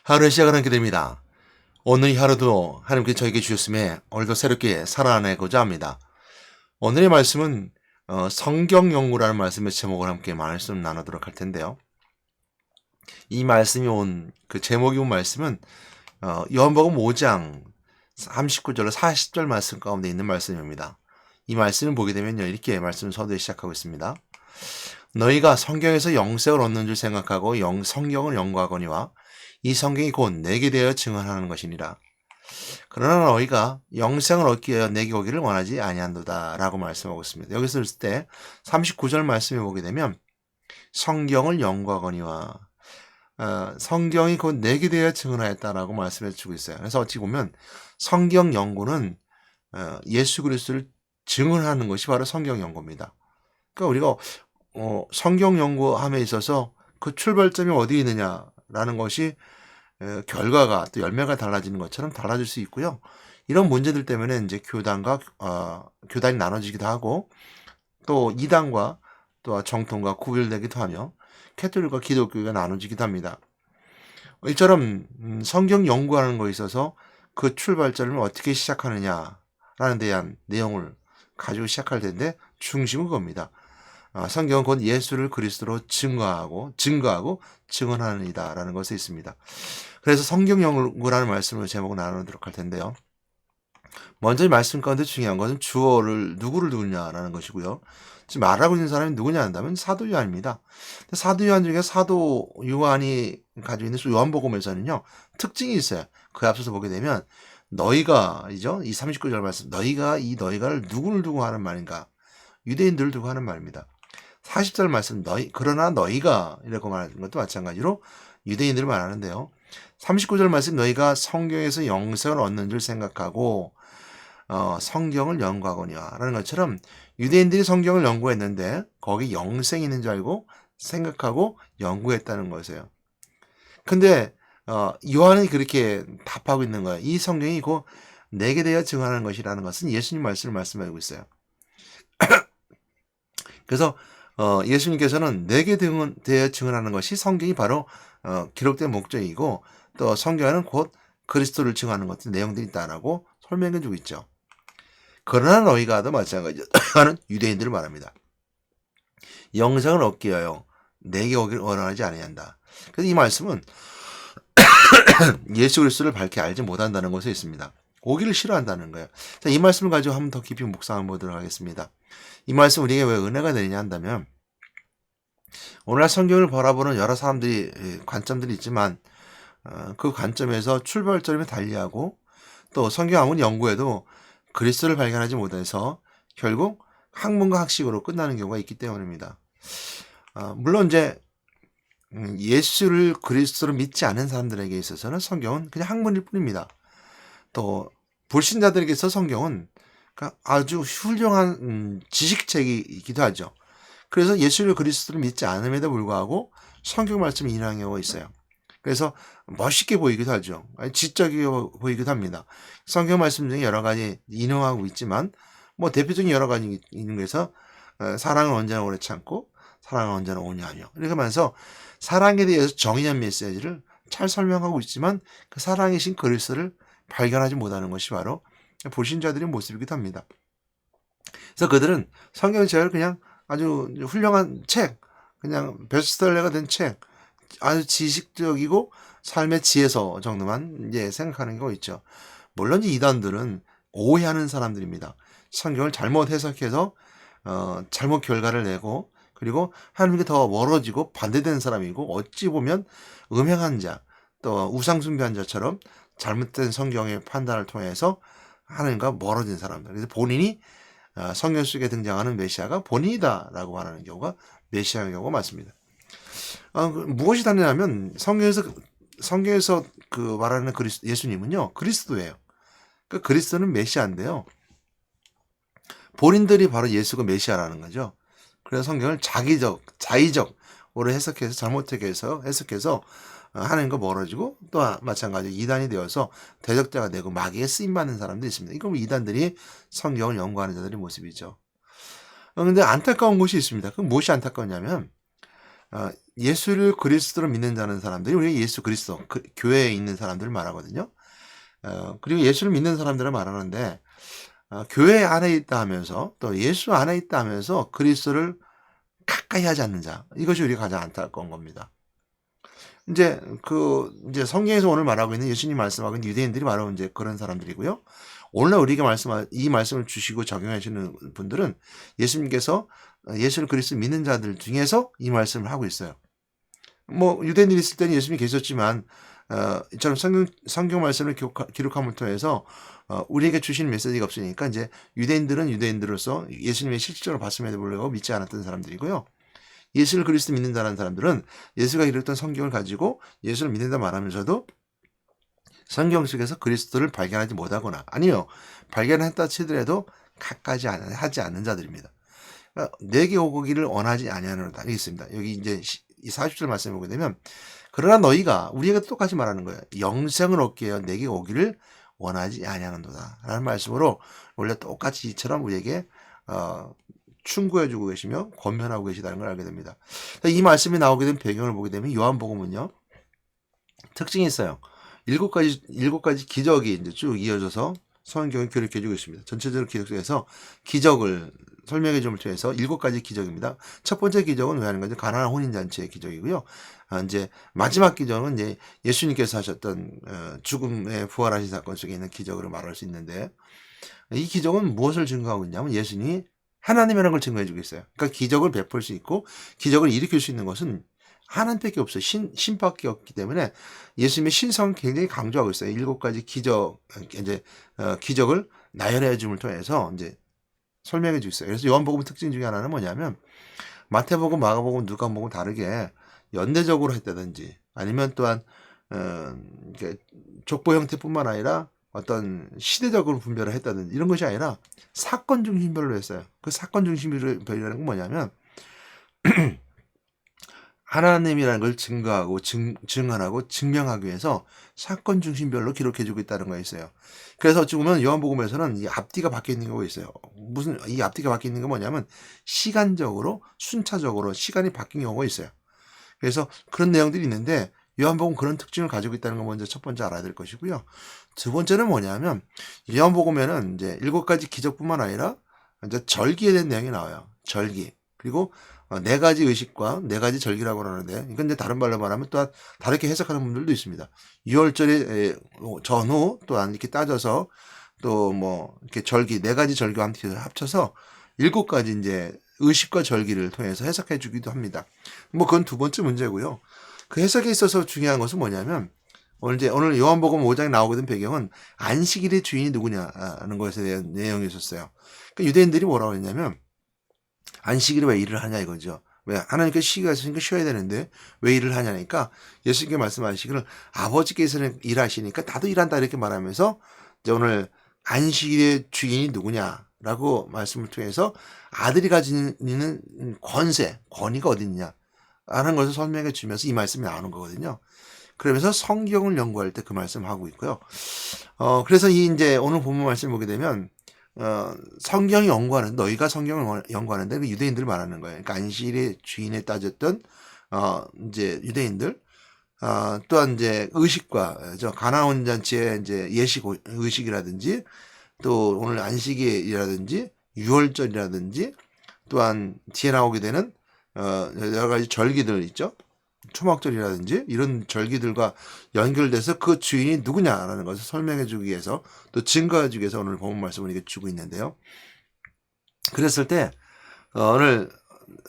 하루의 시작을 하게 됩니다. 오늘 이 하루도 하나님께 저에게 주셨음에 오늘도 새롭게 살아내고자 합니다. 오늘의 말씀은 성경 연구라는 말씀의 제목을 함께 말씀 나누도록 할 텐데요. 이 말씀이 그 제목이 온 말씀은 요한복음 5장 39절로 40절 말씀 가운데 있는 말씀입니다. 이 말씀을 보게 되면요, 이렇게 말씀 서두에 시작하고 있습니다. 너희가 성경에서 영생을 얻는 줄 생각하고 성경을 연구하거니와 이 성경이 곧 내게 대하여 증언하는 것이니라. 그러나 너희가 영생을 얻기 위하여 내게 오기를 원하지 아니한도다 라고 말씀하고 있습니다. 여기서 있을 때 39절 말씀을 보게 되면 성경을 연구하거니와 성경이 곧 내게 대하여 증언하였다라고 말씀해 주고 있어요. 그래서 어찌 보면 성경 연구는 예수 그리스도를 증언하는 것이 바로 성경 연구입니다. 그러니까 우리가 성경 연구함에 있어서 그 출발점이 어디에 있느냐라는 것이 결과가 또 열매가 달라지는 것처럼 달라질 수 있고요. 이런 문제들 때문에 이제 교단이 나눠지기도 하고 또 이단과 또 정통과 구별되기도 하며 캐톨릭과 기독교가 나눠지기도 합니다. 이처럼 성경 연구하는 것에 있어서 그 출발점을 어떻게 시작하느냐라는 대한 내용을 가지고 시작할 텐데 중심은 그겁니다. 성경은 곧 예수를 그리스도로 증거하고 증언하는 이다라는 것에 있습니다. 그래서 성경 연구라는 말씀을 제목을 나누도록 할 텐데요. 먼저 이 말씀 가운데 중요한 것은 주어를 누구를 두느냐라는 것이고요. 지금 말하고 있는 사람이 누구냐 한다면 사도 요한입니다. 사도 요한 중에 사도 요한이 가지고 있는 요한복음에서는요, 특징이 있어요. 그 앞서서 보게 되면 너희가이죠. 이 39절 말씀, 너희가를 누구를 두고 하는 말인가? 유대인들을 두고 하는 말입니다. 40절 말씀 그러나 너희가 이라고 말하는 것도 마찬가지로 유대인들을 말하는데요. 39절 말씀 너희가 성경에서 영생을 얻는 줄 생각하고 성경을 연구하거니와 라는 것처럼 유대인들이 성경을 연구했는데 거기 영생이 있는 줄 알고 생각하고 연구했다는 것이에요. 근데 요한이 그렇게 답하고 있는 거예요. 이 성경이 곧 내게 대하여 증언하는 것이라는 것은 예수님 말씀을 말씀하고 있어요. 그래서 예수님께서는 내게 대하여 증언하는 것이 성경이 바로 기록된 목적이고 또 성경에는 곧 그리스도를 증언하는 것들 내용들이 있다라고 설명해 주고 있죠. 그러나 너희가도 마찬가지로 하는 유대인들을 말합니다. 영생을 얻기 위하여 내게 오기를 원하지 아니한다. 그래서 이 말씀은 예수 그리스도를 밝게 알지 못한다는 것에 있습니다. 오기를 싫어한다는 거예요. 자, 이 말씀을 가지고 한번 더 깊이 묵상해 보도록 하겠습니다. 이 말씀 우리에게 왜 은혜가 되느냐 한다면 오늘날 성경을 바라보는 여러 사람들이 관점들이 있지만 그 관점에서 출발점을 달리하고 또 성경 아무리 연구해도 그리스도를 발견하지 못해서 결국 학문과 학식으로 끝나는 경우가 있기 때문입니다. 물론 이제 예수를 그리스도로 믿지 않은 사람들에게 있어서는 성경은 그냥 학문일 뿐입니다. 또 불신자들에게서 성경은 아주 훌륭한 지식책이기도 하죠. 그래서 예수를 그리스도를 믿지 않음에도 불구하고 성경 말씀을 인용한 경우가 있어요. 그래서 멋있게 보이기도 하죠. 지적이 보이기도 합니다. 성경 말씀 중에 여러 가지 인용하고 있지만 뭐 대표적인 여러 가지 있는 거에서 사랑은 언제나 오래 참고 사랑은 언제나 온유하며 이렇게 하면서 사랑에 대해서 정의한 메시지를 잘 설명하고 있지만 그 사랑이신 그리스도를 발견하지 못하는 것이 바로 불신자들의 모습이기도 합니다. 그래서 그들은 성경 제를 그냥 아주 훌륭한 책, 그냥 베스트셀러가 된 책, 아주 지식적이고 삶의 지혜서 정도만 이제 생각하는 경우가 있죠. 물론 이단들은 오해하는 사람들입니다. 성경을 잘못 해석해서 잘못 결과를 내고 그리고 하나님께 더 멀어지고 반대되는 사람이고 어찌 보면 음행한 자, 또 우상숭배한 자처럼 잘못된 성경의 판단을 통해서 하나님과 멀어진 사람들. 그래서 본인이 성경 속에 등장하는 메시아가 본인이다라고 말하는 경우가 메시아의 경우가 많습니다. 무엇이 다르냐면 성경에서 그 말하는 예수님은요 그리스도예요. 그러니까 그리스도는 메시아인데요. 본인들이 바로 예수가 메시아라는 거죠. 그래서 성경을 자의적으로 해석해서 잘못되게 해석해서 하나님과 멀어지고 또 마찬가지로 이단이 되어서 대적자가 되고 마귀에 쓰임받는 사람도 있습니다. 이건 이단들이 성경을 연구하는 자들의 모습이죠. 그런데 안타까운 것이 있습니다. 그럼 무엇이 안타까우냐면 예수를 그리스도로 믿는 자는 사람들이 우리 예수 그리스도 교회에 있는 사람들을 말하거든요. 그리고 예수를 믿는 사람들을 말하는데 교회 안에 있다 하면서 또 예수 안에 있다 하면서 그리스도를 가까이 하지 않는 자, 이것이 우리가 가장 안타까운 겁니다. 이제 성경에서 오늘 말하고 있는 예수님 말씀하고 있는 유대인들이 바로 이제 그런 사람들이고요. 오늘 우리에게 이 말씀을 주시고 적용하시는 분들은 예수님께서 예수를 그리스도 믿는 자들 중에서 이 말씀을 하고 있어요. 유대인들이 있을 때는 예수님이 계셨지만 이처럼 성경 말씀을 기록함을 통해서 우리에게 주신 메시지가 없으니까 이제 유대인들은 유대인들로서 예수님의 실질적으로 봤음에도 불구하고 믿지 않았던 사람들이고요. 예수를 그리스도 믿는다는 사람들은 예수가 이랬던 성경을 가지고 예수를 믿는다 말하면서도 성경 속에서 그리스도를 발견하지 못하거나 아니요 발견했다 치더라도 가까이 하지 않는 자들입니다. 내게 오기를 원하지 아니하노라 이게 있습니다. 여기 이제 이 40절 말씀을 보게 되면 그러나 너희가 우리에게 똑같이 말하는 거예요. 영생을 얻게 하여 내게 오기를 원하지 아니하는도다 라는 말씀으로 원래 똑같이 이처럼 우리에게 충고해주고 계시며 권면하고 계시다는 걸 알게 됩니다. 이 말씀이 나오게 된 배경을 보게 되면 요한복음은요 특징이 있어요. 일곱 가지 기적이 이제 쭉 이어져서 성경이 기록해주고 있습니다. 전체적으로 기록해서 기적을 설명해 줌을 통해서 7가지 기적입니다. 첫 번째 기적은 왜 하는 거죠? 가나안 혼인잔치의 기적이고요. 이제 마지막 기적은 이제 예수님께서 하셨던 죽음에 부활하신 사건 속에 있는 기적으로 말할 수 있는데 이 기적은 무엇을 증거하고 있냐면 예수님이 하나님이라는 걸 증거해 주고 있어요. 그러니까 기적을 베풀 수 있고 기적을 일으킬 수 있는 것은 하나님밖에 없어요. 신밖에 없기 때문에 예수님의 신성을 굉장히 강조하고 있어요. 7가지 기적을 나열해 줌을 통해서 이제 설명해 주고 있어요. 그래서 요한복음 특징 중에 하나는 뭐냐면 마태복음, 마가복음, 누가복음 다르게 연대적으로 했다든지 아니면 또한 족보 형태뿐만 아니라 어떤 시대적으로 분별을 했다든지 이런 것이 아니라 사건 중심별로 했어요. 그 사건 중심별이라는 건 뭐냐면 하나님이라는 걸 증거하고 증언하고 증명하기 위해서 사건 중심별로 기록해주고 있다는 거 있어요. 그래서 어찌 보면 요한복음에서는 이 앞뒤가 바뀌어 있는 경우가 있어요. 이 앞뒤가 바뀌어 있는 게 뭐냐면 시간적으로 순차적으로 시간이 바뀐 경우가 있어요. 그래서 그런 내용들이 있는데 요한복음 그런 특징을 가지고 있다는 거 먼저 첫 번째 알아야 될 것이고요. 두 번째는 뭐냐면 요한복음에는 이제 7가지 기적뿐만 아니라 이제 절기에 대한 내용이 나와요. 절기. 그리고 4가지 의식과 4가지 절기라고 하는데 이건 이제 다른 말로 말하면 또한 다르게 해석하는 분들도 있습니다. 6월절의 전후 또한 이렇게 따져서 또 이렇게 절기 4가지 절기와 함께 합쳐서 7가지 이제 의식과 절기를 통해서 해석해 주기도 합니다. 그건 두 번째 문제고요. 그 해석에 있어서 중요한 것은 뭐냐면 오늘 요한복음 5장에 나오게 된 배경은 안식일의 주인이 누구냐는 것에 대한 내용이 있었어요. 그러니까 유대인들이 뭐라고 했냐면 안식일에 왜 일을 하냐 이거죠. 왜 하나님께서 시기가 있으니까 쉬어야 되는데 왜 일을 하냐니까 예수님께 말씀하시기를 아버지께서는 일하시니까 나도 일한다 이렇게 말하면서 이제 오늘 안식일의 주인이 누구냐라고 말씀을 통해서 아들이 가지는 권위가 어디 있냐 라는 것을 설명해 주면서 이 말씀이 나오는 거거든요. 그러면서 성경을 연구할 때 그 말씀을 하고 있고요. 그래서 이제 오늘 본문 말씀 보게 되면 성경이 연구하는 너희가 성경을 연구하는데 그 유대인들 말하는 거예요. 그러니까 안식일의 주인에 따졌던 이제 유대인들 또한 이제 의식과 가나온 잔치의 이제 예식 의식이라든지 또 오늘 안식일이라든지 유월절이라든지 또한 뒤에 나오게 되는 여러 가지 절기들 있죠. 초막절이라든지 이런 절기들과 연결돼서 그 주인이 누구냐라는 것을 설명해 주기 위해서 또 증거해 주기 위해서 오늘 본문 말씀을 이렇게 주고 있는데요. 그랬을 때 오늘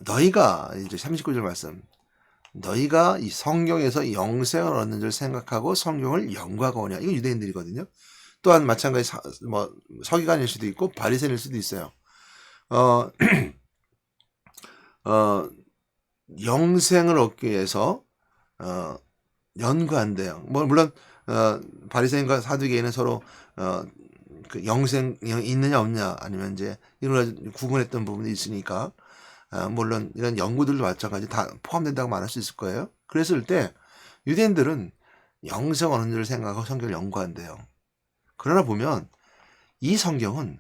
너희가 이제 39절 말씀 너희가 이 성경에서 영생을 얻는 줄 생각하고 성경을 연구하고 오냐. 이거 유대인들이거든요. 또한 마찬가지 서기관일 수도 있고 바리새인일 수도 있어요. 영생을 얻기 위해서 연구한대요. 물론 바리새인과 사두개인은 서로 그 영생 있느냐 없냐 아니면 이제 이런 구분했던 부분이 있으니까 물론 이런 연구들도 마찬가지 다 포함된다고 말할 수 있을 거예요. 그랬을 때 유대인들은 영생 얻는 줄 생각하고 성경을 연구한대요. 그러나 보면 이 성경은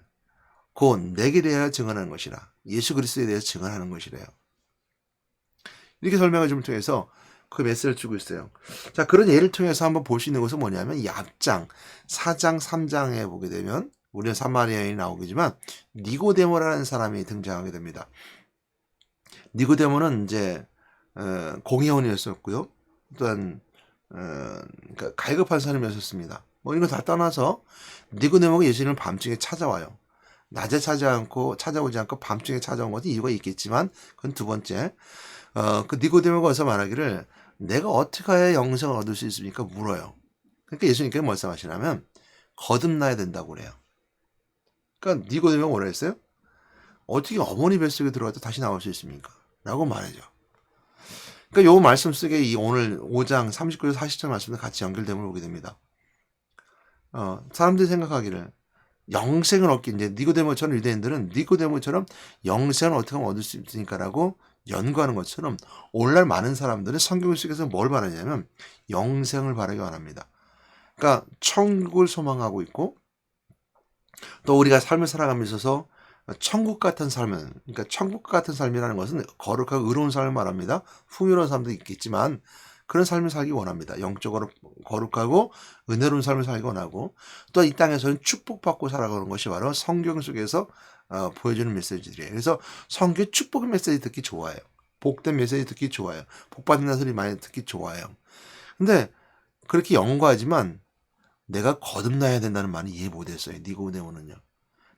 곧 내게 대하여 증언하는 것이라 예수 그리스도에 대해서 증언하는 것이래요. 이렇게 설명해 줌을 통해서 그 메시지를 주고 있어요. 자, 그런 예를 통해서 한번 볼 수 있는 것은 뭐냐면 이 앞장 4장 3장에 보게 되면 우리는 사마리아인이 나오겠지만 니고데모라는 사람이 등장하게 됩니다. 니고데모는 이제 공회원이었었고요. 또한 그러니까 갈급한 사람이었습니다. 뭐 이런 거 다 떠나서 니고데모가 예수님을 밤중에 찾아와요. 낮에 찾아오지 않고 밤중에 찾아온 것은 이유가 있겠지만 그건 두 번째. 그 니고데모가 어서 말하기를 내가 어떻게 해야 영생을 얻을 수 있습니까? 물어요. 그러니까 예수님께서 말씀하시냐면 거듭나야 된다고 그래요. 그러니까 니고데모가 뭐라 했어요? 어떻게 어머니 뱃속에 들어가도 다시 나올 수 있습니까? 라고 말해줘. 그러니까 요 말씀 속에 이 오늘 5장 39절 40절 말씀과 같이 연결됨을 보게 됩니다. 사람들이 생각하기를 영생을 얻기, 이제 니고데모처럼 유대인들은 니고데모처럼 영생을 어떻게 하면 얻을 수 있습니까라고 연구하는 것처럼 오늘날 많은 사람들은 성경 속에서 뭘 바라냐면 영생을 바라기 원합니다. 그러니까 천국을 소망하고 있고 또 우리가 삶을 살아가면서 있어서 천국 같은 삶은, 그러니까 천국 같은 삶이라는 것은 거룩하고 의로운 삶을 말합니다. 풍요로운 삶도 있겠지만 그런 삶을 살기 원합니다. 영적으로 거룩하고 은혜로운 삶을 살기 원하고 또 이 땅에서는 축복받고 살아가는 것이 바로 성경 속에서 보여주는 메시지들이에요. 그래서 성경 축복의 메시지 듣기 좋아요. 복된 메시지 듣기 좋아요. 복받는 소리 많이 듣기 좋아요. 근데 그렇게 연구하지만 내가 거듭나야 된다는 말은 이해 못했어요. 니고데모는요.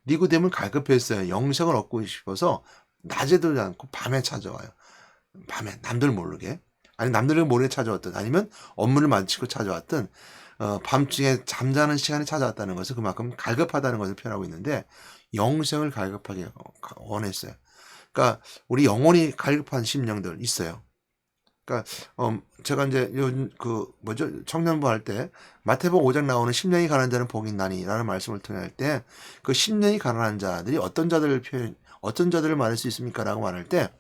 니고데모는 갈급했어요. 영생을 얻고 싶어서 낮에도 않고 밤에 찾아와요. 밤에 남들 모르게. 아니 남들을 모르게 찾아왔든 아니면 업무를 마치고 찾아왔든 밤중에 잠자는 시간에 찾아왔다는 것은 그만큼 갈급하다는 것을 표현하고 있는데 영생을 갈급하게 원했어요. 그러니까 우리 영혼이 갈급한 심령들 있어요. 그러니까 제가 이제 청년부 할 때 마태복음 5장 나오는 심령이 가난한 자는 복이 있나니라는 말씀을 통해 할 때 그 심령이 가난한 자들이 어떤 자들을 말할 수 있습니까라고 말할 때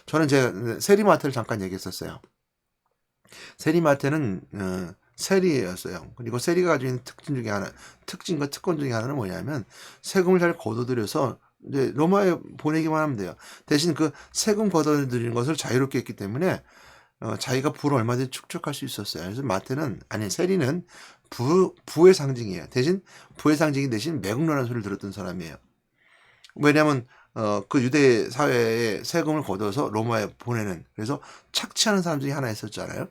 저는 제가 세리마태를 잠깐 얘기했었어요. 세리마태는 세리였어요. 그리고 세리가 가지고 있는 특징과 특권 중에 하나는 뭐냐면 세금을 잘 거둬들여서 이제 로마에 보내기만 하면 돼요. 대신 그 세금 걷어들이는 것을 자유롭게 했기 때문에 자기가 부를 얼마든지 축적할 수 있었어요. 그래서 세리는 부의 상징이에요. 대신 부의 상징이 대신 매국노라는 소리를 들었던 사람이에요. 왜냐하면 그 유대 사회에 세금을 걷어서 로마에 보내는, 그래서 착취하는 사람 중에 하나 있었잖아요.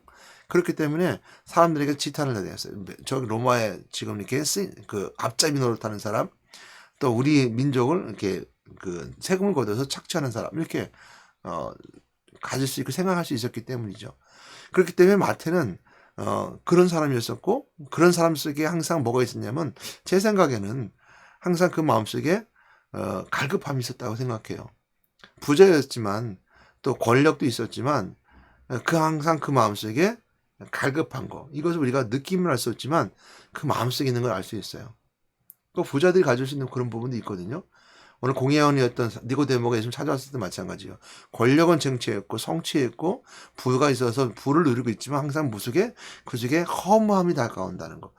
그렇기 때문에 사람들에게 지탄을 내렸어요. 저기 로마에 지금 이렇게 그 앞잡이 노릇하는 사람, 또 우리 민족을 이렇게 그 세금을 걷어서 착취하는 사람, 이렇게 가질 수 있고 생각할 수 있었기 때문이죠. 그렇기 때문에 마태는 그런 사람이었었고, 그런 사람 속에 항상 뭐가 있었냐면 제 생각에는 항상 그 마음속에 갈급함이 있었다고 생각해요. 부자였지만 또 권력도 있었지만 항상 그 마음속에 갈급한 거, 이것을 우리가 느낌을 알 수 없지만 그 마음속에 있는 걸 알 수 있어요. 또 부자들이 가질 수 있는 그런 부분도 있거든요. 오늘 공회원이었던 니고데모가 예수님 찾아왔을 때 마찬가지예요. 권력은 쟁취했고 성취했고 부가 있어서 부를 누리고 있지만 항상 그 속에 허무함이 다가온다는 거.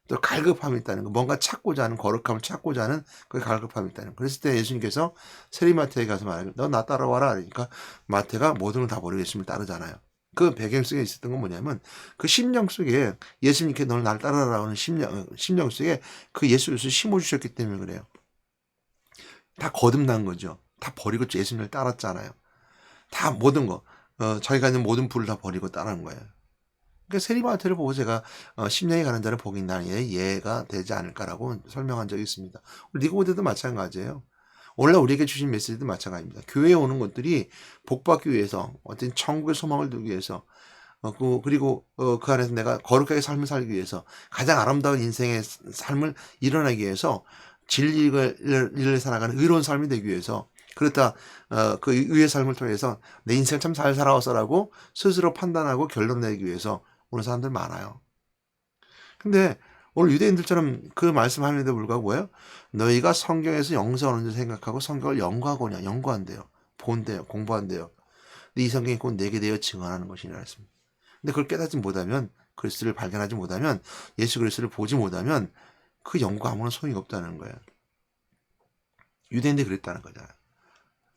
또 갈급함이 있다는 거. 뭔가 찾고자 하는, 거룩함을 찾고자 하는 그 갈급함이 있다는 거. 그랬을 때 예수님께서 세리마태에 가서 말하길 너 나 따라와라. 그러니까 마태가 모든 걸 다 버리고 예수님을 따르잖아요. 그 배경 속에 있었던 건 뭐냐면 그 심령 속에 예수님께 너를 날 따라라고 하는 심령 속에 그 예수를 심어주셨기 때문에 그래요. 다 거듭난 거죠. 다 버리고 예수님을 따랐잖아요. 다 모든 거, 자기가 있는 모든 부를 다 버리고 따르는 거예요. 그러니까 세리마태를 보고 제가 심령이 가는 자는 복이 있나니 예가 되지 않을까라고 설명한 적이 있습니다. 니고데도 마찬가지예요. 오늘날 우리에게 주신 메시지도 마찬가지입니다. 교회에 오는 것들이 복받기 위해서, 어떤 천국의 소망을 두기 위해서, 그리고 그 안에서 내가 거룩하게 삶을 살기 위해서, 가장 아름다운 인생의 삶을 일어나기 위해서, 진리를 살아가는 의로운 삶이 되기 위해서, 그렇다 그 의의 삶을 통해서 내 인생을 참 잘 살아왔어라고 스스로 판단하고 결론 내기 위해서 오는 사람들 많아요. 근데 오늘 유대인들처럼 그 말씀함에도 불구하고 뭐예요? 너희가 성경에서 영생 얻는 줄 생각하고 성경을 연구하거냐, 연구한대요. 본대요, 공부한대요. 근데 이 성경이 곧 내게 되어 증언하는 것이라 했습니다. 근데 그걸 깨닫지 못하면, 그리스도를 발견하지 못하면, 예수 그리스도를 보지 못하면 그 연구 아무런 소용이 없다는 거예요. 유대인들이 그랬다는 거잖아요.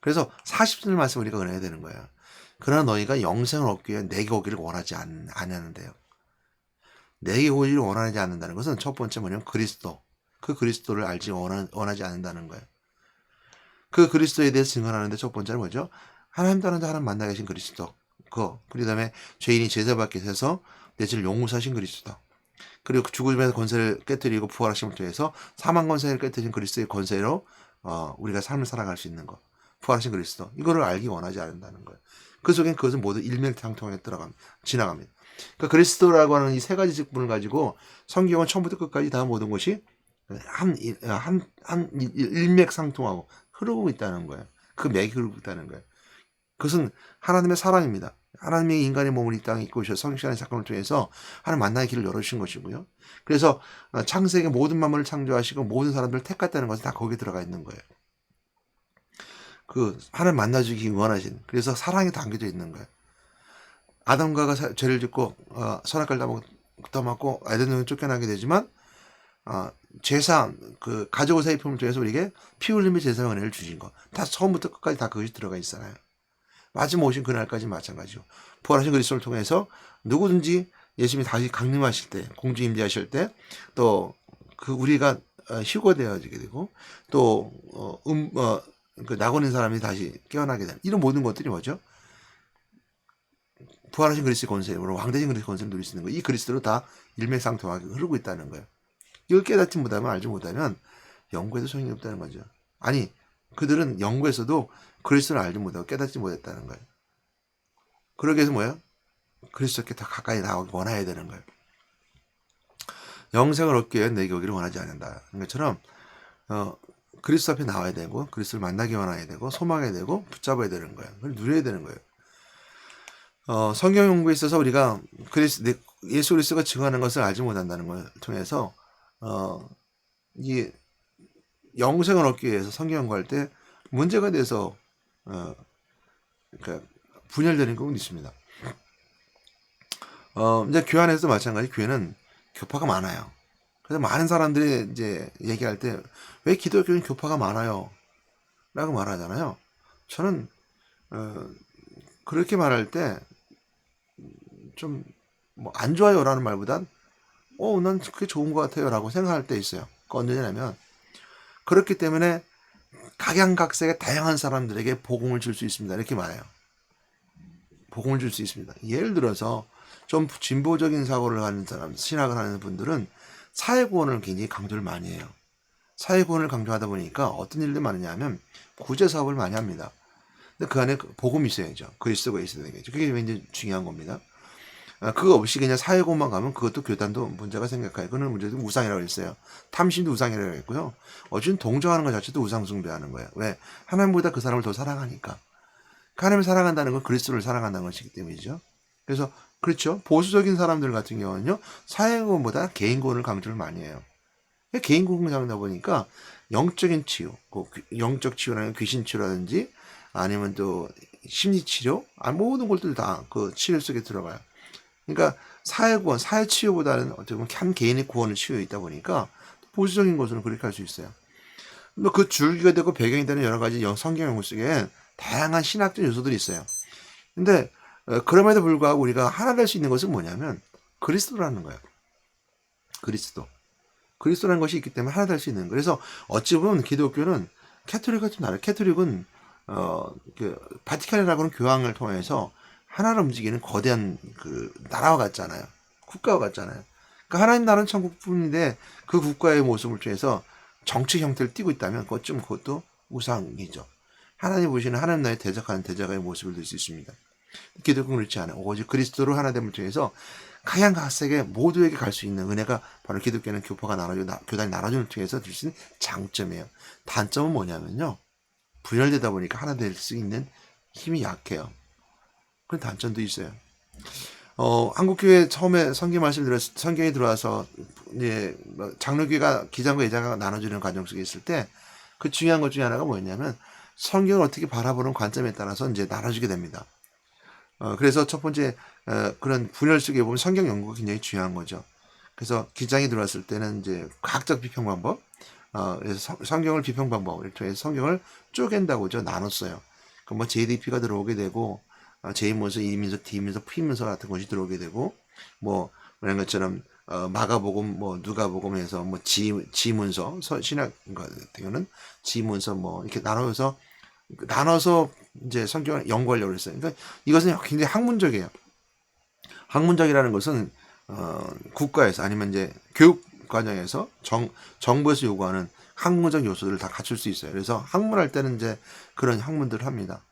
그래서 40절 말씀 우리가 은혜야 되는 거예요. 그러나 너희가 영생을 얻기 위해 내게 오기를 원하지 않는데요. 내게 오기를 원하지 않는다는 것은 첫 번째 뭐냐면 그리스도. 그 그리스도를 알지 원하지 않는다는 거예요. 그 그리스도에 대해서 증언하는데 첫 번째는 뭐죠? 하나님 따른 자 하나님 만나 계신 그리스도. 그 다음에 죄인이 제사받게 돼서 내 죄를 용서하신 그리스도. 그리고 죽음에서 권세를 깨뜨리고 부활하심을 통해서 사망 권세를 깨뜨린 그리스도의 권세로 우리가 삶을 살아갈 수 있는 것. 부활하신 그리스도. 이거를 알기 원하지 않는다는 거예요. 그 속엔 그것은 모두 일맥상통하게 지나갑니다. 그러니까 그리스도라고 하는 이 세 가지 직분을 가지고 성경은 처음부터 끝까지 다 모든 것이 일맥상통하고 흐르고 있다는 거예요. 그 맥이 흐르고 있다는 거예요. 그것은 하나님의 사랑입니다. 하나님의 인간의 몸을 이 땅에 입고 오셔서 성육신의 사건을 통해서 하나님 만나의 길을 열어주신 것이고요. 그래서 창세기 모든 만물을 창조하시고 모든 사람들을 택했다는 것은 다 거기에 들어가 있는 거예요. 그 하나님 만나주기 원하신, 그래서 사랑이 담겨져 있는 거예요. 아담과 죄를 짓고 선악과를 따먹고 에덴동에 쫓겨나게 되지만 제사, 그 가족 세입품을 통해서 우리에게 피 흘림의 제사의 은혜를 주신 것. 다 처음부터 끝까지 다 그것이 들어가 있잖아요. 마지막 오신 그날까지 마찬가지고 부활하신 그리스도를 통해서 누구든지 예수님이 다시 강림하실 때, 공주 임재하실 때, 또 그 우리가 휴거되어지게 되고, 또 그 낙원인 사람이 다시 깨어나게 되는 이런 모든 것들이 뭐죠? 부활하신 그리스도의 권세로 왕대신 그리스도의 권세를 누릴 수 있는 거예요. 이 그리스도로 다 일맥상통하게 흐르고 있다는 거예요. 이걸 깨닫지 못하면, 알지 못하면 연구에도 소용이 없다는 거죠. 아니, 그들은 연구에서도 그리스도를 알지 못하고 깨닫지 못했다는 거예요. 그러기 위해서 뭐예요? 그리스도께 더 가까이 나오기 원해야 되는 거예요. 영생을 얻기 위해 내게 오기를 원하지 않는다. 것처럼 그리스도 앞에 나와야 되고, 그리스도를 만나기 원해야 되고, 소망해야 되고, 붙잡아야 되는 거예요. 그걸 누려야 되는 거예요. 성경 연구에 있어서 우리가 예수 그리스도가 증언하는 것을 알지 못한다는 걸 통해서 이 영생을 얻기 위해서 성경 연구할 때 문제가 돼서 그러니까 분열되는 경우는 있습니다. 이제 교회 안에서도 마찬가지. 교회는 교파가 많아요. 그래서 많은 사람들이 이제 얘기할 때 왜 기독교는 교파가 많아요? 라고 말하잖아요. 저는 그렇게 말할 때 좀 뭐 안 좋아요라는 말보단 난 그게 좋은 것 같아요 라고 생각할 때 있어요. 그 언제냐면 그렇기 때문에 각양각색의 다양한 사람들에게 복음을 줄 수 있습니다. 이렇게 말해요. 복음을 줄 수 있습니다. 예를 들어서 좀 진보적인 사고를 하는 사람, 신학을 하는 분들은 사회구원을 굉장히 강조를 많이 해요. 사회구원을 강조하다 보니까 어떤 일들이 많으냐면 구제사업을 많이 합니다. 근데 그 안에 복음이 있어야죠. 그리스도가 있어야 되겠죠. 그게 굉장히 중요한 겁니다. 그거 없이 그냥 사회구원만 가면 그것도 교단도 문제가 생각해요. 그거는 문제도 우상이라고 했어요. 탐심도 우상이라고 했고요. 어쨌든 동정하는 것 자체도 우상 숭배하는 거예요. 왜? 하나님보다 그 사람을 더 사랑하니까. 하나님을 사랑한다는 건 그리스도를 사랑한다는 것이기 때문이죠. 그래서 그렇죠. 보수적인 사람들 같은 경우는요, 사회구원보다 개인구원을 강조를 많이 해요. 개인구원을 강조하다 보니까 영적인 치유, 영적 치유라는 귀신 치유라든지 아니면 또 심리 치료, 모든 것들 다 그 치료 속에 들어가요. 그러니까 사회구원, 사회치유보다는 어떻게 보면 한 개인의 구원을 치유해 있다 보니까 보수적인 것으로 그렇게 할 수 있어요. 그 줄기가 되고 배경이 되는 여러 가지 성경 연구 속에 다양한 신학적 요소들이 있어요. 근데 그럼에도 불구하고 우리가 하나 될 수 있는 것은 뭐냐면 그리스도라는 거예요. 그리스도라는 것이 있기 때문에 하나 될 수 있는 거예요. 그래서 어찌 보면 기독교는 캐톨릭과 좀 다르요. 캐톨릭은 바티칸이라고 하는 교황을 통해서 하나를 움직이는 거대한 그 나라와 같잖아요. 국가와 같잖아요. 그러니까 하나님 나라는 천국뿐인데 그 국가의 모습을 통해서 정치 형태를 띠고 있다면 그것도 우상이죠. 하나님 보시는 하나님 나라에 대적하는 대적의 모습을 들 수 있습니다. 기독교는 그렇지 않아요. 오직 그리스도로 하나됨을 통해서 각양각색의 모두에게 갈 수 있는 은혜가 바로 기독교는 교단이 나눠주는 통해서 줄 수 있는 장점이에요. 단점은 뭐냐면요, 분열되다 보니까 하나 될 수 있는 힘이 약해요. 그런 단점도 있어요. 한국교회 처음에 성경이 들어와서 이제 장로교회가 기장과 예장과 나눠주는 과정 속에 있을 때 그 중요한 것 중에 하나가 뭐였냐면 성경을 어떻게 바라보는 관점에 따라서 이제 나눠주게 됩니다. 그래서 첫 번째 그런 분열 속에 보면 성경 연구가 굉장히 중요한 거죠. 그래서 기장이 들어왔을 때는 이제 과학적 비평 방법, 그래서 성경을 비평 방법을 통해서 성경을 쪼갠다고죠. 나눴어요. 그럼 JDP가 들어오게 되고 제1문서, 2문서, D문서, P문서 같은 것이 들어오게 되고, 뭐 이런 것처럼 마가복음, 뭐 누가복음에서 뭐 지문서, 신약 같은 경우는 지문서 뭐 이렇게 나눠서 이제 성경을 연구하려고 했어요. 그러니까 이것은 굉장히 학문적이에요. 학문적이라는 것은 국가에서 아니면 이제 교육 과정에서 정부에서 요구하는 학문적 요소들을 다 갖출 수 있어요. 그래서 학문할 때는 이제 그런 학문들을 합니다.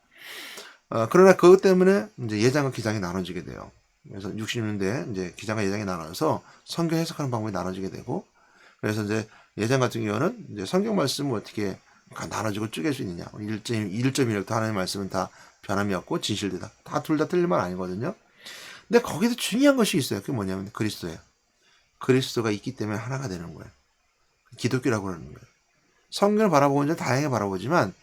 그러나 그것 때문에 이제 예장과 기장이 나눠지게 돼요. 그래서 60년대에 이제 기장과 예장이 나눠서 성경 해석하는 방법이 나눠지게 되고, 그래서 이제 예장 같은 경우는 이제 성경 말씀을 어떻게 나눠지고 쪼갤 수 있느냐. 1.1부터 하나님의 말씀은 다 변함이 없고 진실되다. 둘 다 틀린 말 아니거든요. 근데 거기서 중요한 것이 있어요. 그게 뭐냐면 그리스도예요. 그리스도가 있기 때문에 하나가 되는 거예요. 기독교라고 그러는 거예요. 성경을 바라보면 다양하게 바라보지만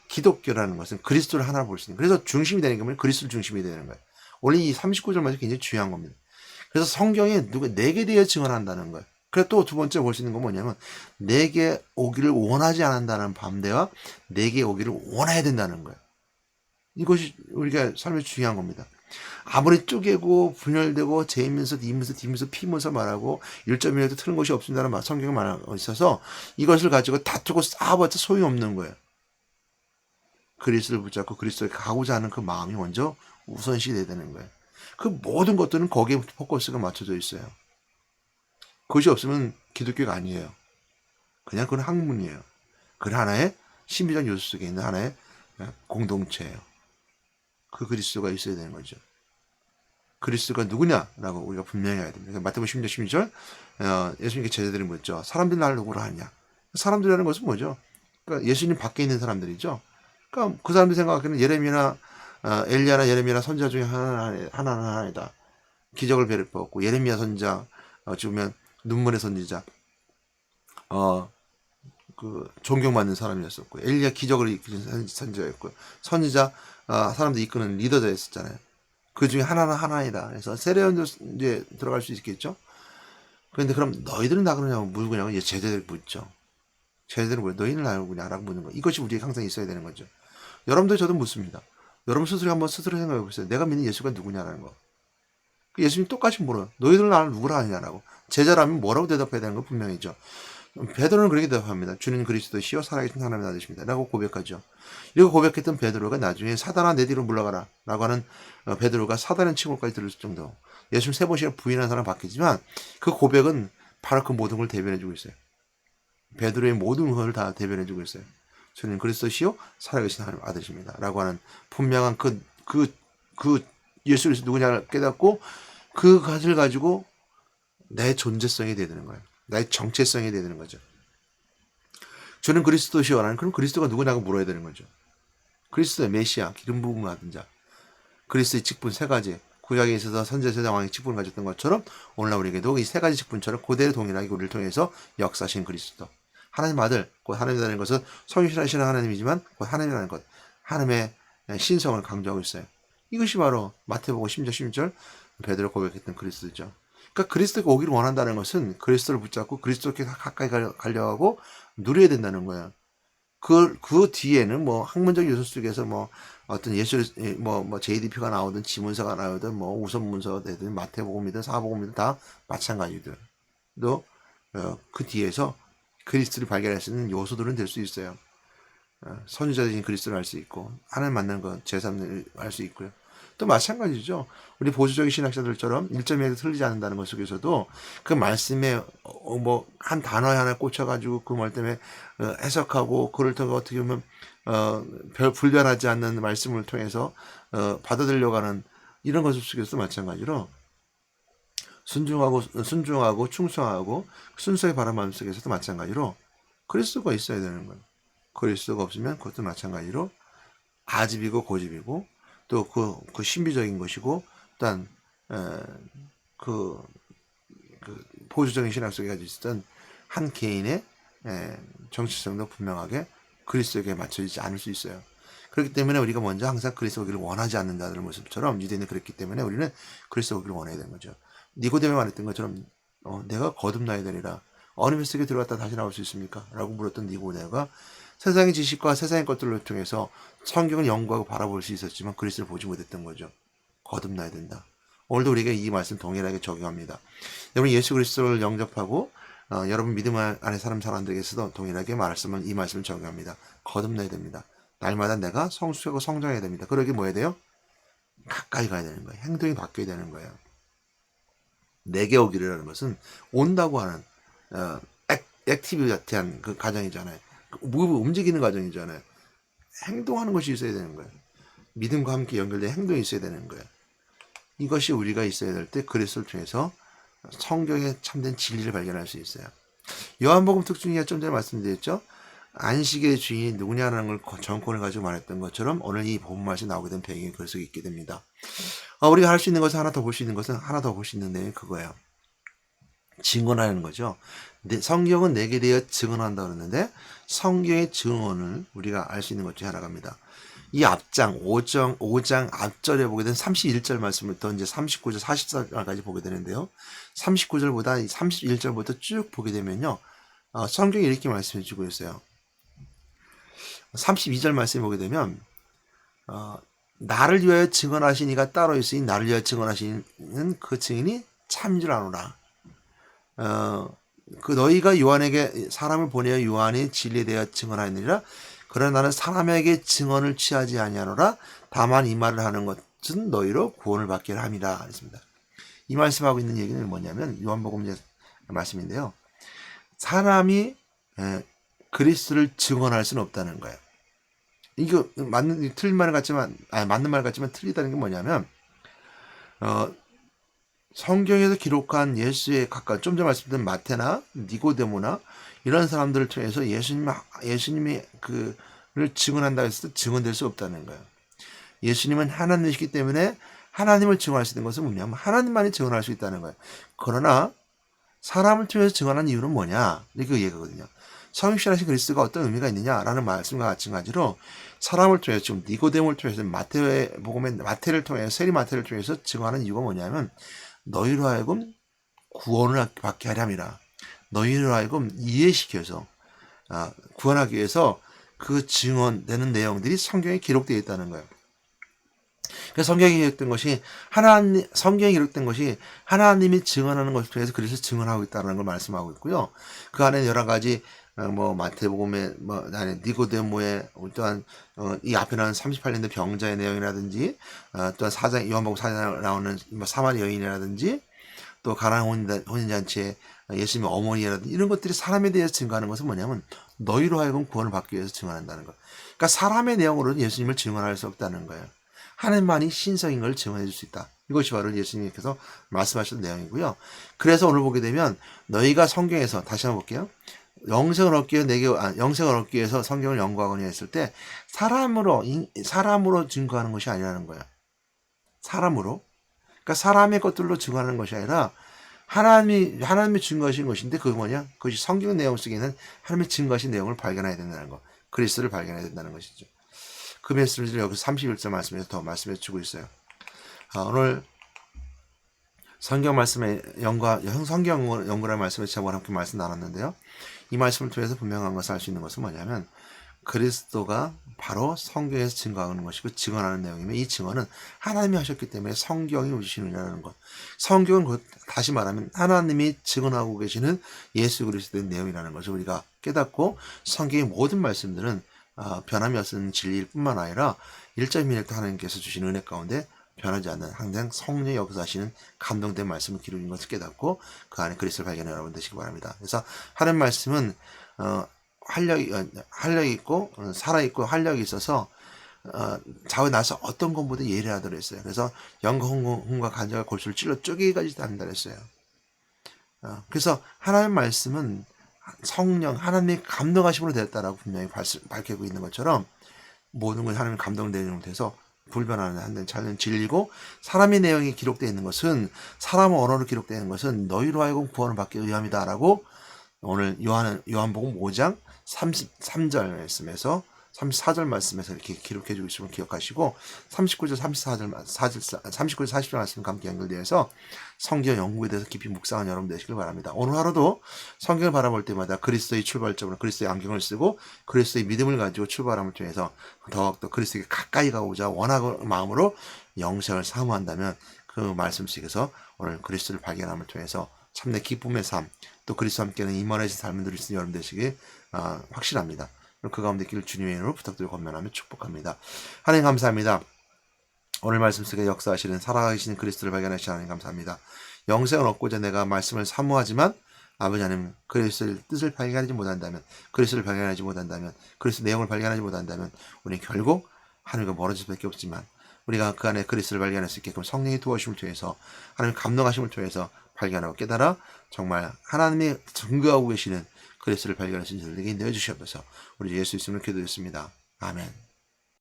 기독교라는 것은 그리스도를 하나로 볼 수 있는, 그래서 중심이 되는 거면 그리스도를 중심이 되는 거예요. 원래 이 39절만 굉장히 중요한 겁니다. 그래서 성경에 내게 대해 증언한다는 거예요. 그래서 또 두 번째 볼 수 있는 건 뭐냐면 내게 오기를 원하지 않는다는 반대와 내게 오기를 원해야 된다는 거예요. 이것이 우리가 삶에 중요한 겁니다. 아무리 쪼개고 분열되고 제1문서, 2문서, D문서, P문서 말하고 1.1에도 틀린 것이 없습니다라는 성경을 말하고 있어서 이것을 가지고 다투고 싸워봤자 소용없는 거예요. 그리스도를 붙잡고 그리스도에 가고자 하는 그 마음이 먼저 우선시 돼야 되는 거예요. 그 모든 것들은 거기에 포커스가 맞춰져 있어요. 그것이 없으면 기독교가 아니에요. 그냥 그건 학문이에요. 그건 하나의 신비적 요소 속에 있는 하나의 공동체예요. 그 그리스도가 있어야 되는 거죠. 그리스도가 누구냐라고 우리가 분명히 해야 됩니다. 마태복음 16절 예수님께 제자들이 묻죠. 사람들이 나를 누구로 하냐? 사람들이라는 것은 뭐죠? 그러니까 예수님 밖에 있는 사람들이죠. 그러니까 그 사람들이 생각하기는 예레미야나 엘리야나 예레미야나 선지자 중에 하나이다. 기적을 베풀었고 예레미야 선지자 어찌 보면 눈물의 선지자, 그 존경받는 사람이었었고 엘리야 기적을 이끄는 선지자였고 선지자 사람들 이끄는 리더자였었잖아요. 그 중에 하나이다. 그래서 세례원도 이제 들어갈 수 있겠죠. 그런데 그럼 너희들은 나 그러냐고 물고냐고 이제 제자들이 묻죠. 제자들은 왜 너희는 나를 누구냐라고 묻는 거. 이것이 우리에게 항상 있어야 되는 거죠. 여러분들 저도 묻습니다. 여러분 스스로 한번 생각해 보세요. 내가 믿는 예수가 누구냐라는 거. 예수님 똑같이 물어요. 너희들은 나를 누구라 하느냐라고. 제자라면 뭐라고 대답해야 되는 거 분명히죠. 베드로는 그렇게 대답합니다. 주는 그리스도시요 살아계신 하나님의 아들이십니다. 라고 고백하죠. 이렇게 고백했던 베드로가 나중에 사단아 내 뒤로 물러가라 라고 하는 베드로가 사단의 칭호까지 들을 정도. 예수님 3번씩이나 부인한 사람 바뀌지만 그 고백은 바로 그 모든 걸 대변해주고 있어요. 베드로의 모든 것을 다 대변해주고 있어요. 주는 그리스도시요 살아계신 하나님의 아들이십니다. 라고 하는 분명한 그 예수 그리스도 누구냐를 깨닫고 그 것을 가지고 내 존재성이 되야 되는 거예요. 나의 정체성이 되야 되는 거죠. 주는 그리스도시오라는 그럼 그리스도가 누구냐고 물어야 되는 거죠. 그리스도의 메시아, 기름 부음을 받은 자. 그리스도의 직분 3가지. 구약에 있어서 선지자 제사 왕의 직분을 가졌던 것처럼 오늘날 우리에게도 이 3가지 직분처럼 그대로 동일하게 우리를 통해서 역사하신 그리스도. 하나님 아들, 곧 하나님이라는 것은 성실하시는 하나님이지만 곧 하나님이라는 것. 하나님의 신성을 강조하고 있어요. 이것이 바로 마태복음 10절 16절 베드로 고백했던 그리스도죠. 그러니까 그리스도가 오기를 원한다는 것은 그리스도를 붙잡고 그리스도께 가까이 가려고 누려야 된다는 거예요. 그 뒤에는 뭐 학문적 요소 속에서 뭐 어떤 뭐 JDP가 나오든 지문서가 나오든 뭐 우선문서가 되든 마태복음이든 사복음이든 다 마찬가지들. 또 그 뒤에서 그리스도를 발견할 수 있는 요소들은 될 수 있어요. 선지자적인 그리스도를 알 수 있고 하나님 만나는 것 제3을 알 수 있고요. 또 마찬가지죠. 우리 보수적인 신학자들처럼 1.1에도 틀리지 않는다는 것 속에서도 그 말씀에 뭐 한 단어에 하나 꽂혀가지고 그 말 때문에 해석하고 그를 통해 어떻게 보면 불변하지 않는 말씀을 통해서 받아들여고 하는 이런 것 속에서도 마찬가지로 순종하고 충성하고 순수의 바람 마음 속에서도 마찬가지로 그리스도가 있어야 되는 거예요. 그리스도가 없으면 그것도 마찬가지로 아집이고 고집이고 또 그 신비적인 것이고 또한 그 보수적인 신학 속에 가지고 있었던 한 개인의 정체성도 분명하게 그리스도에게 맞춰지지 않을 수 있어요. 그렇기 때문에 우리가 먼저 항상 그리스도 오기를 원하지 않는 자들의 모습처럼 유대인은 그랬기 때문에 우리는 그리스도 오기를 원해야 되는 거죠. 니고데모에 말했던 것처럼 내가 거듭나야 되리라. 어느 뱃속에 들어갔다 다시 나올 수 있습니까? 라고 물었던 니고데모가 세상의 지식과 세상의 것들을 통해서 성경을 연구하고 바라볼 수 있었지만 그리스도를 보지 못했던 거죠. 거듭나야 된다. 오늘도 우리에게 이 말씀 동일하게 적용합니다. 여러분 예수 그리스도를 영접하고 여러분 믿음 안에 사는 사람들에게서도 동일하게 이 말씀을 적용합니다. 거듭나야 됩니다. 날마다 내가 성숙하고 성장해야 됩니다. 그러기 뭐 해야 돼요? 가까이 가야 되는 거예요. 행동이 바뀌어야 되는 거예요. 내게 오기라는 것은 온다고 하는 액티비티한 그 과정이잖아요. 움직이는 과정이잖아요. 행동하는 것이 있어야 되는 거예요. 믿음과 함께 연결된 행동이 있어야 되는 거예요. 이것이 우리가 있어야 될 때 그리스도를 통해서 성경의 참된 진리를 발견할 수 있어요. 요한복음 특징이 좀 전에 말씀드렸죠. 안식의 주인이 누구냐라는 걸 정권을 가지고 말했던 것처럼 오늘 이 본문 말씀이 나오게 된 배경이 그 속에 있게 됩니다. 우리가 할 수 있는 것은 하나 더 볼 수 있는 내용이 그거예요. 증언하는 거죠. 성경은 내게 대해 증언한다 그러는데 성경의 증언을 우리가 알 수 있는 것 중에 하나가 입니다. 이 앞장 5장 앞절에 보게 된 31절 말씀부터 이제 39절 44절까지 보게 되는데요. 39절보다 31절부터 쭉 보게 되면요. 성경이 이렇게 말씀해 주고 있어요. 32절 말씀을 보게 되면 나를 위하여 증언하신 이가 따로 있으니 나를 위하여 증언하시는 그 증인이 참인 줄 아노라. 그 너희가 요한에게 사람을 보내어 요한이 진리에 대하여 증언하느니라. 그러나 나는 사람에게 증언을 취하지 아니하노라. 다만 이 말을 하는 것은 너희로 구원을 받게 함이라 했습니다. 이 말씀하고 있는 얘기는 뭐냐면 요한복음 말씀인데요. 사람이 그리스도를 증언할 수는 없다는 거예요. 이거 틀린 말 같지만 맞는 말 같지만 틀리다는 게 뭐냐면 성경에서 기록한 예수의 가까운 좀 전에 말씀드린 마태나 니고데모나 이런 사람들을 통해서 예수님이 그를 증언한다 해서 증언될 수 없다는 거예요. 예수님은 하나님이시기 때문에 하나님을 증언할 수 있는 것은 뭐냐면 하나님만이 증언할 수 있다는 거예요. 그러나 사람을 통해서 증언하는 이유는 뭐냐? 이게 그 얘기거든요. 성육신하신 그리스도가 어떤 의미가 있느냐라는 말씀과 마찬가지로 사람을 통해서 지금 니고데모를 통해서 마태를 통해서 세리 마태를 통해서 증언하는 이유가 뭐냐면 너희로 하여금 구원을 받게 하려 함이라. 너희로 하여금 이해시켜서 구원하기 위해서 그 증언되는 내용들이 성경에 기록되어 있다는 거예요. 그래서 성경에 기록된 것이 하나님이 증언하는 것을 통해서 그리스도 증언하고 있다는 걸 말씀하고 있고요. 그 안에 여러 가지 마태복음의 니고데모의 또한 이 앞에 나오는 38년대 병자의 내용이라든지 또한 요한복음 4장에 나오는 사마리 여인이라든지 또 가나안 혼인잔치의 예수님의 어머니라든지 이런 것들이 사람에 대해서 증거하는 것은 뭐냐면 너희로 하여금 구원을 받기 위해서 증언한다는 것. 그러니까 사람의 내용으로는 예수님을 증언할 수 없다는 거예요. 하나님만이 신성인 걸 증언해 줄 수 있다. 이것이 바로 예수님께서 말씀하신 내용이고요. 그래서 오늘 보게 되면 너희가 성경에서 다시 한번 볼게요. 영생을 얻기 위해서 성경을 연구하거나 했을 때 사람으로 증거하는 것이 아니라는 거예요. 사람으로. 그러니까 사람의 것들로 증거하는 것이 아니라 하나님이 증거하신 것인데 그게 뭐냐? 그것이 성경 내용 속에는 하나님의 증거하신 내용을 발견해야 된다는 것. 그리스도를 발견해야 된다는 것이죠. 그 메시지를 여기서 31절 말씀에서 더 말씀해 주고 있어요. 오늘 성경 연구라는 말씀을 제가 함께 말씀 나눴는데요. 이 말씀을 통해서 분명한 것을 알 수 있는 것은 뭐냐면 그리스도가 바로 성경에서 증거하는 것이고 증언하는 내용이며 이 증언은 하나님이 하셨기 때문에 성경이 오시느냐는 것. 성경은 다시 말하면 하나님이 증언하고 계시는 예수 그리스도의 내용이라는 것을 우리가 깨닫고 성경의 모든 말씀들은 변함이 없는 진리일 뿐만 아니라 일자미력도 하나님께서 주신 은혜 가운데 변하지 않는 항상 성령의 역사하시는 감동된 말씀을 기록인 것을 깨닫고 그 안에 그리스도를 발견해 여러분 되시기 바랍니다. 그래서 하나님 말씀은 활력이 있고 살아있고 활력이 있어서 좌우 나서 어떤 것보다 예리하다고 했어요. 그래서 영과 간절과 골수를 찔러 쪼개기까지 한다 그랬어요. 그래서 하나님 말씀은 성령 하나님의 감동하심으로 되었다라고 분명히 밝히고 있는 것처럼 모든 것이 하나님의 감동되는 못해서 불변하는 한된 자는 진리고 사람의 내용이 기록되어 있는 것은 사람의 언어로 기록되어 있는 것은 너희로 하여금 구원을 받기 위함이다라고 오늘 요한복음 5장 33절 말씀에서 34절 말씀에서 이렇게 기록해 주고 있음을 기억하시고 39절 40절 말씀 함께 연결되어서 성경 연구에 대해서 깊이 묵상하는 여러분 되시길 바랍니다. 오늘 하루도 성경을 바라볼 때마다 그리스도의 출발점으로 그리스도의 안경을 쓰고 그리스도의 믿음을 가지고 출발함을 통해서 더욱더 그리스도에게 가까이 가고자 원하는 마음으로 영생을 사모한다면 그 말씀 속에서 오늘 그리스도를 발견함을 통해서 참내 기쁨의 삶, 또 그리스도와 함께하는 임원해진 삶을 누릴 수 있는 여러분 되시길 확실합니다. 그 가운데 길 주님의 이름으로 부탁드리고 건면하며 축복합니다. 하나님 감사합니다. 오늘 말씀 속에 역사하시는 살아계신 그리스도를 발견하시는 하나님 감사합니다. 영생을 얻고자 내가 말씀을 사모하지만 아버지 하나님 그리스도의 뜻을 발견하지 못한다면, 그리스도를 발견하지 못한다면, 그리스도 내용을 발견하지 못한다면 우리는 결국 하나님과 멀어질 수밖에 없지만 우리가 그 안에 그리스도를 발견할 수 있게끔 성령의 도와주심을 통해서 하나님 감동하심을 통해서 발견하고 깨달아 정말 하나님이 증거하고 계시는 그리스도를 발견하신 저들에게 내어주시옵소서. 우리 예수 이름으로 기도했습니다. 아멘.